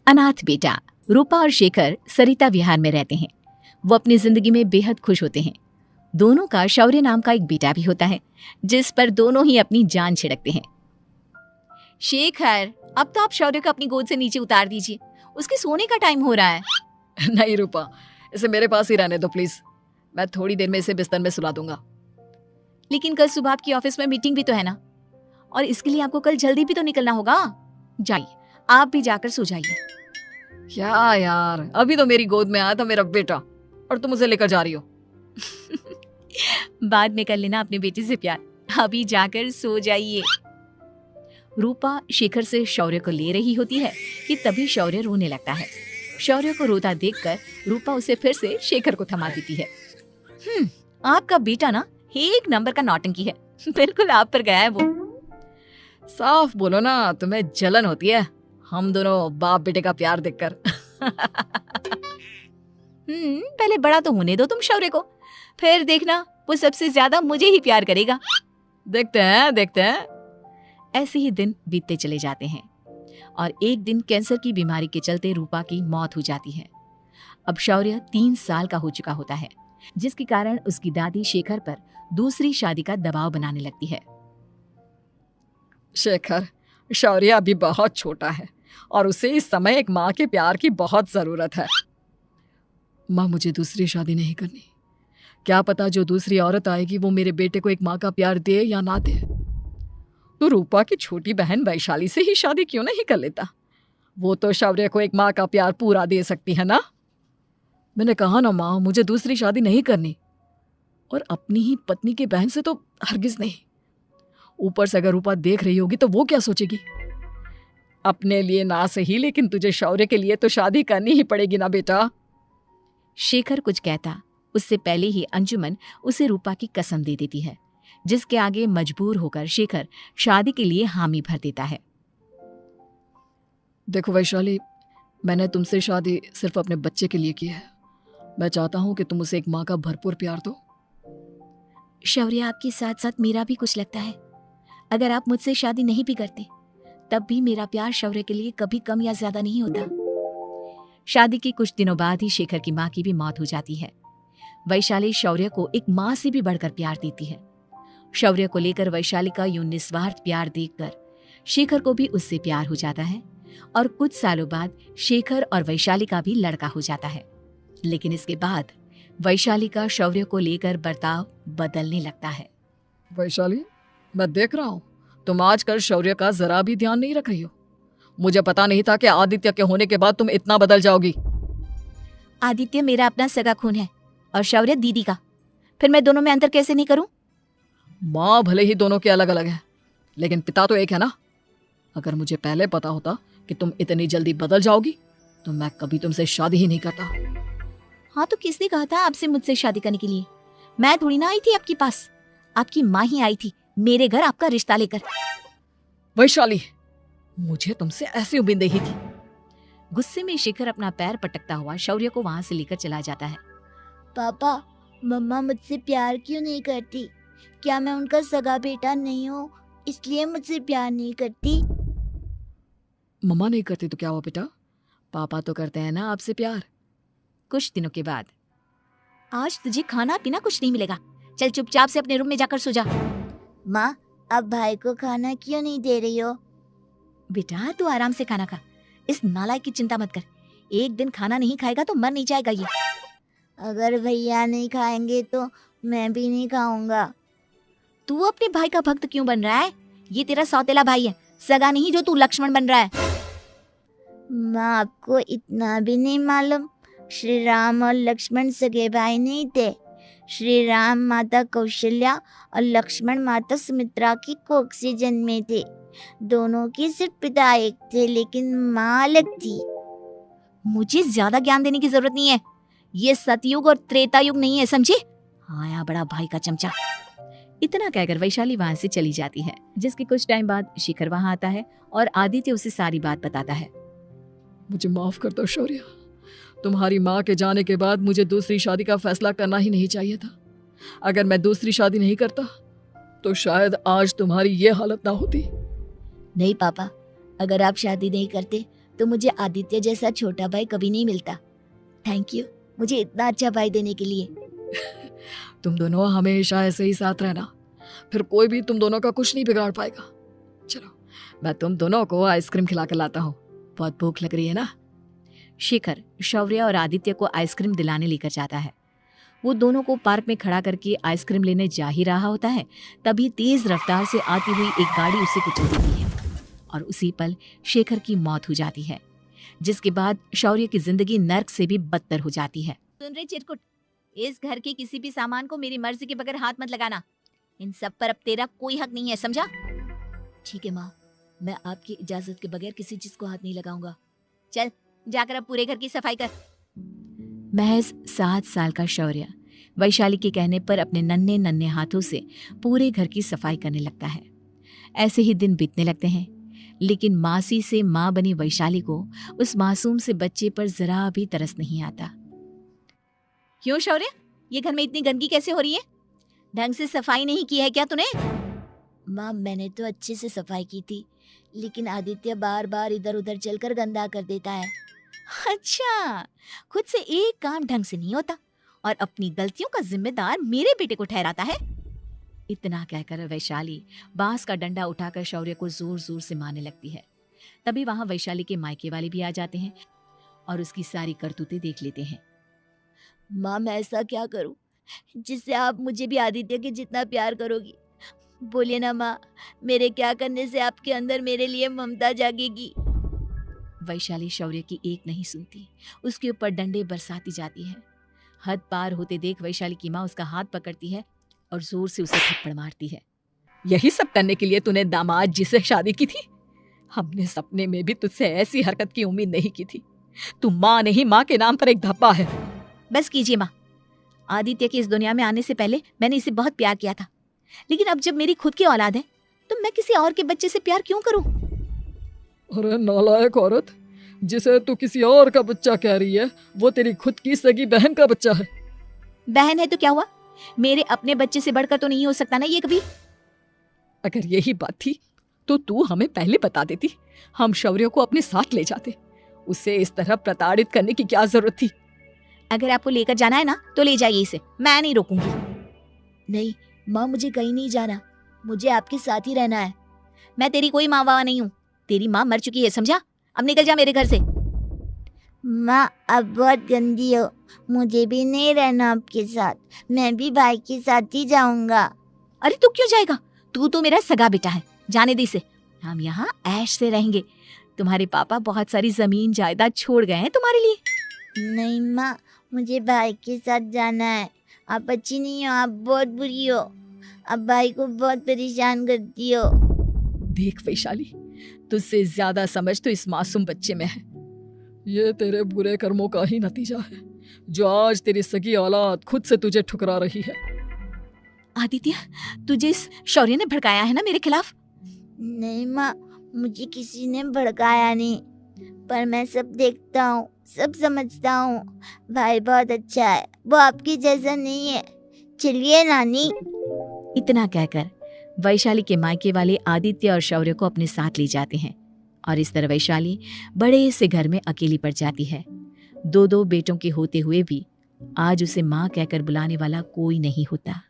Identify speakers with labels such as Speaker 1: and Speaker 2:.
Speaker 1: अनाथ बेटा। रूपा और शेखर सरिता विहार में रहते हैं। वो अपनी जिंदगी में बेहद खुश होते हैं। दोनों का शौर्य नाम का एक बेटा भी होता है, जिस पर दोनों ही अपनी जान छिड़कते हैं। शेखर, अब तो आप शौर्य को अपनी गोद से नीचे उतार दीजिए, उसके सोने का टाइम हो रहा है।
Speaker 2: नहीं रूपा, इसे मेरे पास ही रहने दो प्लीज। मैं थोड़ी देर में इसे बिस्तर में सुला दूंगा।
Speaker 1: लेकिन कल सुबह आपकी ऑफिस में मीटिंग भी तो है ना, और इसके लिए आपको कल जल्दी भी तो निकलना होगा। जाइए, आप भी जाकर सो जाइए।
Speaker 2: क्या यार, अभी तो मेरी गोद में आया था मेरा बेटा और तुम उसे लेकर जा रही हो।
Speaker 1: बाद में कर लेना अपने बेटे से प्यार, अभी जाकर सो जाइए। रूपा शेखर से शौर्य को ले रही होती है कि तभी शौर्य रोने लगता है। शौर्य को रोता देखकर रूपा उसे फिर से शेखर को थमा देती है। आपका बेटा ना एक नंबर का नौटंकी है, बिल्कुल आप पर गया है वो।
Speaker 2: साफ बोलो ना, तुम्हें जलन होती है हम दोनों बाप बेटे का प्यार देखकर।
Speaker 1: पहले बड़ा तो होने दो तुम शौर्य को, फिर देखना वो सबसे ज्यादा मुझे ही प्यार करेगा।
Speaker 2: देखते हैं।
Speaker 1: ऐसे ही दिन बीतते चले जाते हैं और एक दिन कैंसर की बीमारी के चलते रूपा की मौत हो जाती है। अब शौर्य 3 साल का हो चुका होता है, जिसके कारण उसकी दादी शेखर पर दूसरी शादी का दबाव बनाने लगती है।
Speaker 2: शेखर, शौर्य अभी बहुत छोटा है और उसे इस समय एक माँ के प्यार की बहुत जरूरत है। माँ, मुझे दूसरी शादी नहीं करनी। क्या पता जो दूसरी औरत आएगी वो मेरे बेटे को एक माँ का प्यार दे या ना दे। तो रूपा की छोटी बहन वैशाली से ही शादी क्यों नहीं कर लेता? वो तो शौर्य को एक माँ का प्यार पूरा दे सकती है ना। मैंने कहा ना माँ, मुझे दूसरी शादी नहीं करनी, और अपनी ही पत्नी की बहन से तो हरगिज नहीं। ऊपर से अगर रूपा देख रही होगी तो वो क्या सोचेगी? अपने लिए ना सही, लेकिन तुझे शौर्य के लिए तो शादी करनी ही पड़ेगी ना बेटा।
Speaker 1: शेखर कुछ कहता उससे पहले ही अंजुमन उसे रूपा की कसम दे देती है, जिसके आगे मजबूर होकर शेखर शादी के लिए हामी भर देता है।
Speaker 2: देखो वैशाली, मैंने तुमसे शादी सिर्फ अपने बच्चे के लिए की है। मैं चाहता हूं कि तुम उसे एक माँ का भरपूर प्यार दो।
Speaker 1: शौर्य, आपके साथ साथ मेरा भी कुछ लगता है। अगर आप मुझसे शादी नहीं भी करते तब भी मेरा प्यार शौर्य के लिए कभी कम या ज्यादा नहीं होता। शादी के कुछ दिनों बाद ही शेखर की माँ की भी मौत हो जाती है। वैशाली शौर्य को एक माँ से भी बढ़कर प्यार देती है। शौर्य को लेकर वैशाली का यूं निस्वार्थ प्यार देखकर शेखर को भी उससे प्यार हो जाता है और कुछ सालों बाद शेखर और वैशाली का भी लड़का हो जाता है। लेकिन इसके बाद वैशाली का शौर्य को लेकर बर्ताव बदलने लगता है।
Speaker 2: वैशाली, मैं देख रहा हूँ तुम आजकल शौर्य का जरा भी ध्यान नहीं रख रही हो। मुझे पता नहीं था कि आदित्य के होने के बाद तुम इतना बदल जाओगी।
Speaker 1: आदित्य मेरा अपना सगा खून है और शौर्य दीदी का, फिर मैं दोनों में अंतर कैसे नहीं करूं?
Speaker 2: माँ भले ही दोनों के अलग अलग है, लेकिन पिता तो एक है ना। अगर मुझे पहले पता होता कि तुम इतनी जल्दी बदल जाओगी तो मैं कभी तुमसे शादी ही नहीं करता।
Speaker 1: हाँ, तो किसने कहा था आपसे मुझसे शादी करने के लिए? मैं थोड़ी ना आई थी आपके पास, आपकी माँ ही आई थी मेरे घर आपका रिश्ता लेकर।
Speaker 2: वैशाली, मुझे तुमसे ऐसी उम्मीद नहीं थी।
Speaker 1: गुस्से में शेखर अपना पैर पटकता हुआ शौर्य को वहां से लेकर चला जाता है।
Speaker 3: पापा, मम्मा मुझसे प्यार क्यों नहीं करती? क्या मैं उनका सगा बेटा नहीं हूँ इसलिए मुझसे प्यार नहीं करती?
Speaker 2: मम्मा नहीं करती तो क्या हुआ बेटा, पापा तो करते हैं ना आपसे प्यार।
Speaker 1: कुछ दिनों के बाद, आज तुझे खाना पीना कुछ नहीं मिलेगा, चल चुपचाप से अपने रूम में जाकर सो जा।
Speaker 3: माँ, अब भाई को खाना क्यों नहीं दे रही हो?
Speaker 1: बेटा तू आराम से खाना खा, इस नालायक की चिंता मत कर। एक दिन खाना नहीं खाएगा तो मर नहीं जाएगा ये।
Speaker 3: अगर भैया नहीं खाएंगे तो मैं भी नहीं खाऊंगा।
Speaker 1: तू अपने भाई का भक्त क्यों बन रहा है? ये तेरा सौतेला भाई है, सगा नहीं जो तू लक्ष्मण बन रहा है।
Speaker 3: माँ, आपको इतना भी नहीं मालूम? श्री राम और लक्ष्मण सगे भाई नहीं थे। श्री राम माता कौशल्या और लक्ष्मण माता सुमित्रा की कोख से जन्मे थे। दोनों के सिर्फ पिता एक थे, लेकिन माँ अलग थी।
Speaker 1: मुझे ज्यादा ज्ञान देने की जरूरत नहीं है, ये सतयुग और त्रेता युग नहीं है, समझे? आया बड़ा भाई का चमचा। इतना कहकर वैशाली वहां से चली जाती है, जिसके कुछ टाइम बाद शेखर वहां आता है और आदित्य उसे सारी बात बताता है।
Speaker 2: मुझे माफ कर दो शौर्य, तुम्हारी माँ के जाने के बाद मुझे दूसरी शादी का फैसला करना ही नहीं चाहिए था। अगर मैं दूसरी शादी नहीं करता तो शायद आज तुम्हारी ये हालत ना होती।
Speaker 3: नहीं पापा, अगर आप शादी नहीं करते तो मुझे आदित्य जैसा छोटा भाई कभी नहीं मिलता। थैंक यू मुझे इतना अच्छा भाई देने के लिए।
Speaker 2: तुम दोनों हमेशा ऐसे ही साथ रहना, फिर कोई भी तुम दोनों का कुछ नहीं बिगाड़ पाएगा। चलो मैं तुम दोनों को आइसक्रीम खिला के लाता हूँ, बहुत भूख लग रही है ना।
Speaker 1: शेखर शौर्य और आदित्य को आइसक्रीम दिलाने लेकर जाता है। वो दोनों को पार्क में खड़ा करके आइसक्रीम लेने जा ही रहा होता है, तभी तेज रफ्तार से आती हुई एक गाड़ी उसे कुचल देती है और उसी पल शेखर की मौत हो जाती है, जिसके बाद शौर्य की जिंदगी नर्क से भी बदतर हो जाती है। सुन रहे चिरकुट, इस घर के किसी भी सामान को मेरी मर्जी के बगैर हाथ मत लगाना। इन सब पर अब तेरा कोई हक नहीं है, समझा? ठीक है माँ, मैं आपकी इजाजत के बगैर किसी चीज को हाथ नहीं लगाऊंगा। चल जाकर अब पूरे घर की सफाई कर। महज 7 साल का शौर्य वैशाली के कहने पर अपने नन्हे नन्हे हाथों से पूरे घर की सफाई करने लगता है। ऐसे ही दिन बीतने लगते हैं, लेकिन मासी से माँ बनी वैशाली को उस मासूम से बच्चे पर जरा भी तरस नहीं आता। क्यों शौर्य, ये घर में इतनी गंदगी कैसे हो रही है? ढंग से सफाई नहीं की है क्या तूने?
Speaker 3: माँ मैंने तो अच्छे से सफाई की थी, लेकिन आदित्य बार बार इधर उधर चलकर गंदा कर देता है।
Speaker 1: अच्छा, खुद से एक काम ढंग से नहीं होता और अपनी गलतियों का जिम्मेदार मेरे बेटे को ठहराता है। इतना कहकर वैशाली बांस का डंडा उठाकर शौर्य को जोर जोर से मारने लगती है। तभी वहां वैशाली के मायके वाले भी आ जाते हैं और उसकी सारी करतूतें देख लेते हैं।
Speaker 3: माँ मैं ऐसा क्या करूं जिससे आप मुझे भी आदित्य के जितना प्यार करोगी? बोलिए ना माँ, मेरे क्या करने से आपके अंदर मेरे लिए ममता जागेगी?
Speaker 1: वैशाली शौर्य की एक नहीं सुनती, उसके ऊपर डंडे बरसाती जाती है। हद पार होते देख वैशाली की माँ उसका हाथ पकड़ती है और जोर से उसे थप्पड़ मारती है।
Speaker 2: यही सब करने के लिए तूने दामाद जी से शादी की थी? हमने सपने में भी तुझसे ऐसी हरकत की उम्मीद नहीं की थी। तू माँ नहीं, माँ के नाम पर एक धब्बा है।
Speaker 1: बस कीजिए माँ, आदित्य की इस दुनिया में आने से पहले मैंने इसे बहुत प्यार किया था, लेकिन अब जब मेरी खुद की औलाद है तो मैं किसी और के बच्चे से प्यार क्यों करूं?
Speaker 2: अरे नालायक औरत, जिसे तू किसी और का बच्चा कह रही है वो तेरी खुद की सगी बहन का बच्चा है।
Speaker 1: बहन है तो क्या हुआ, मेरे अपने बच्चे से बढ़कर तो नहीं हो सकता ना ये कभी।
Speaker 2: अगर यही बात थी तो तू हमें पहले बता देती, हम शौर्य को अपने साथ ले जाते। उसे इस तरह प्रताड़ित करने की क्या जरूरत थी?
Speaker 1: अगर आपको लेकर जाना है ना तो ले जाइए इसे, मैं नहीं रोकूंगी।
Speaker 3: नहीं माँ, मुझे कहीं नहीं जाना, मुझे आपके साथ ही रहना है।
Speaker 1: मैं तेरी कोई माँ बाबा नहीं हूँ, तेरी माँ मर चुकी है, समझा? अब निकल जा मेरे घर से।
Speaker 3: माँ अब बहुत गंदी हो, मुझे भी नहीं रहना आपके साथ, मैं भी भाई के साथ ही जाऊंगा।
Speaker 1: अरे तू क्यों जाएगा, तू तो मेरा सगा बेटा है, जाने दे इसे। हम यहाँ ऐश से रहेंगे, तुम्हारे पापा बहुत सारी जमीन जायदाद छोड़ गए हैं तुम्हारे लिए।
Speaker 3: नहीं माँ, मुझे भाई के साथ जाना है। आप अच्छी नहीं हो, आप बहुत बुरी हो, आप भाई को बहुत परेशान करती हो।
Speaker 2: देख वैशाली, तुझसे ज्यादा समझ तो इस मासूम बच्चे में है। ये तेरे बुरे कर्मों का ही नतीजा है जो आज तेरी सगी औलाद खुद से तुझे ठुकरा रही है।
Speaker 1: आदित्य, तुझे इस शौर्य ने भड़काया है ना मेरे खिलाफ?
Speaker 3: नहीं माँ, मुझे किसी ने भड़काया नहीं, पर मैं सब देखता हूँ, सब समझता हूँ। भाई बहुत अच्छा है, वो आपकी जैसा नहीं है। चलिए नानी।
Speaker 1: इतना कहकर वैशाली के मायके वाले आदित्य और शौर्य को अपने साथ ले जाते हैं और इस तरह वैशाली बड़े से घर में अकेली पड़ जाती है। 2 बेटों के होते हुए भी आज उसे माँ कहकर बुलाने वाला कोई नहीं होता।